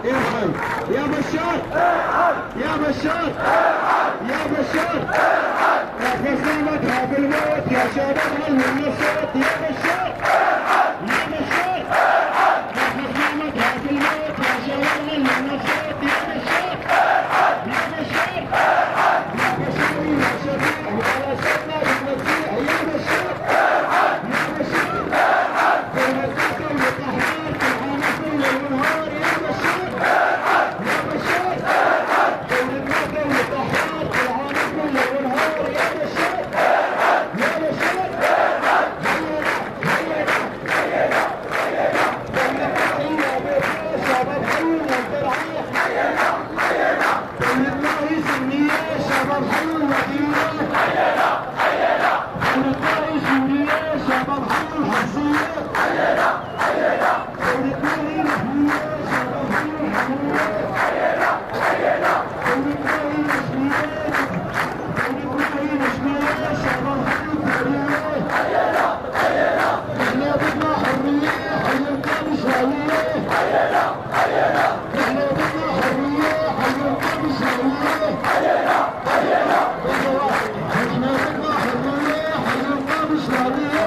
ارحل يا بشار، يا بشار، يا بشار، نفسنا بالموت يا شباب علمنا الصوت يا بشار، يا بشار، نفسنا بالموت يا شباب علمنا الصوت يا بشار، يا بشار، يا بشار يا شباب على صوتنا بالمسيح يا بشار، يا بشار، بين القتل والقهار في العالم كل النهار يا بشار، يا بشار، بين القتل والقهار في العالم كل النهار يا بشار، يا بشار، شباب حلوة الدرعية بين الرئيس النية شباب حلوة دينية بين الرئيس النية شباب حلوة حسية بين الرئيس النية شباب حلوة حموية بين الرئيس النية شباب حلوة كريمة احنا بدنا حرية حي القادة شهوية احنا بدنا حرية حي القادة شهوية احنا بدنا حرية حي القادة شهوية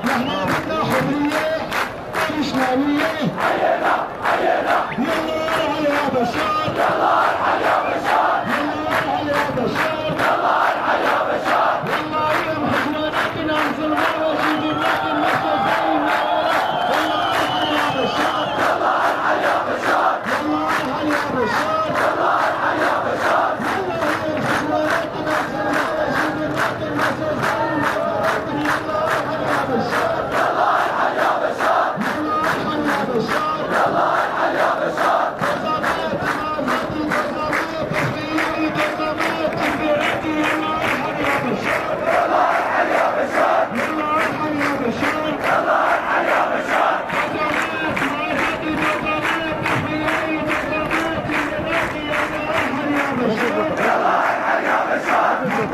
احنا بدنا حرية قادة شهوية يلا ارحل يا بشار، يلا ارحل يا بشار، يلا ارحل يا بشار، يلا ارحل يا بشار، يلا يم حجماناتنا انزلنا وجيب لكن نفسه زي ما يلا ارحل يا بشار، يلا ارحل يا بشار، يلا ارحل يا بشار، يلا ارحل يا بشار، يلا يم حجماناتنا انزلنا وجيب لكن نفسه زي ما يلا ارحل يا بشار، يلا ارحل يا بشار، يلا ارحل يا بشار،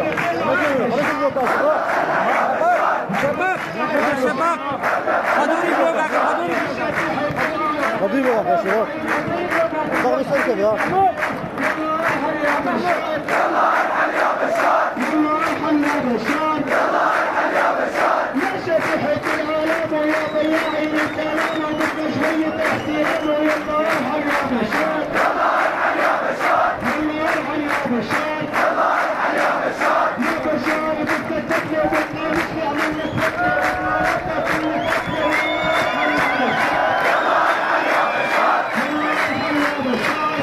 يلا ارحل يا بشار، شباب خذوني فوقك خذوني خذيني يا شباب ضغط الصوت كذا يلا ارحل يا بشار، يلا ارحل يا بشار، يلا ارحل يا بشار، يلا ارحل يا بشار، يا شبيحة العالم ويا ضياعين الكلام وبدنا شوية احترام ويلا ارحل يا بشار، يلا ارحل يا بشار، يلا ارحل يا بشار، يلا ارحل يا بشار، يا بشار بدنا تكلة وبدنا نسمع منك فتلة وبدنا نبقى كل فتلة يلا ارحل يا بشار، يلا ارحل يا بشار،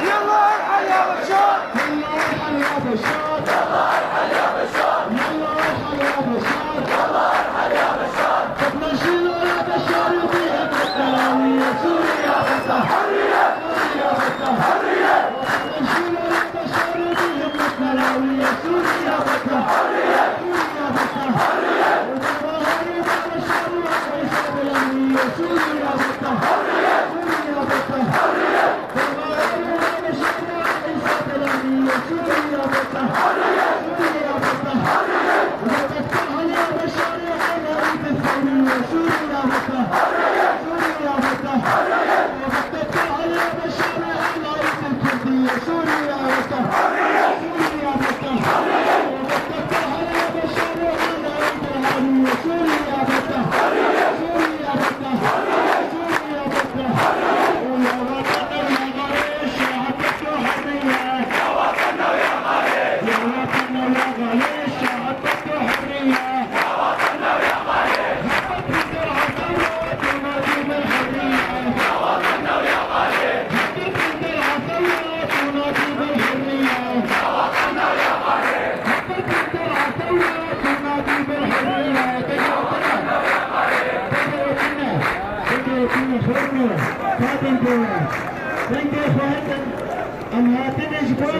يلا ارحل يا بشار، يلا ارحل يا بشار، يلا ارحل يا بشار، يلا ارحل يا بشار، يلا ارحل يا بشار، يلا ارحل يا بشار، بدنا نشيله يا بشار وبيها بالتلاوية سوريا بدها حرية، سوريا بدها حرية، بدنا نشيله يا بشار وبيها بالتلاوية سوريا بدها حرية، سوريا بدها حرية، وبالظهر يا بشار وحساب الأمنية سوريا بدها حرية، سوريا بدها حرية، بالظهر يا بشار وحساب الأمنية سوريا بدها حرية، سوريا بدها حرية، وبتفهم يا بشار على ايد الثانية سوريا بدها حرية، سوريا بدها حرية، وبتفهم يا بشار على ايد الكردية سوريا بدها حرية، سوريا بدها حرية، وبتفهم يا بشار على ايد الهانية سوريا بدها حرية، سوريا بدها حرية، سوريا بدها حرية، ويا وطننا يا غالي شعبك حرية، يا وطننا يا غالي، يا وطننا يا غالي شعبك حرية، يا وطننا يا غالي، حبك الدرع ثورة ونادي بالحرية، يا وطننا يا غالي، حبك الدرع ثورة ونادي بالحرية، يا وطننا يا غالي، حبك الدرع ثورة ونادي بالحرية، تجربتنا يا غالي، تجربتنا خيرنا، فاتن دولة، تنقل فاتن أمهاتنا جبال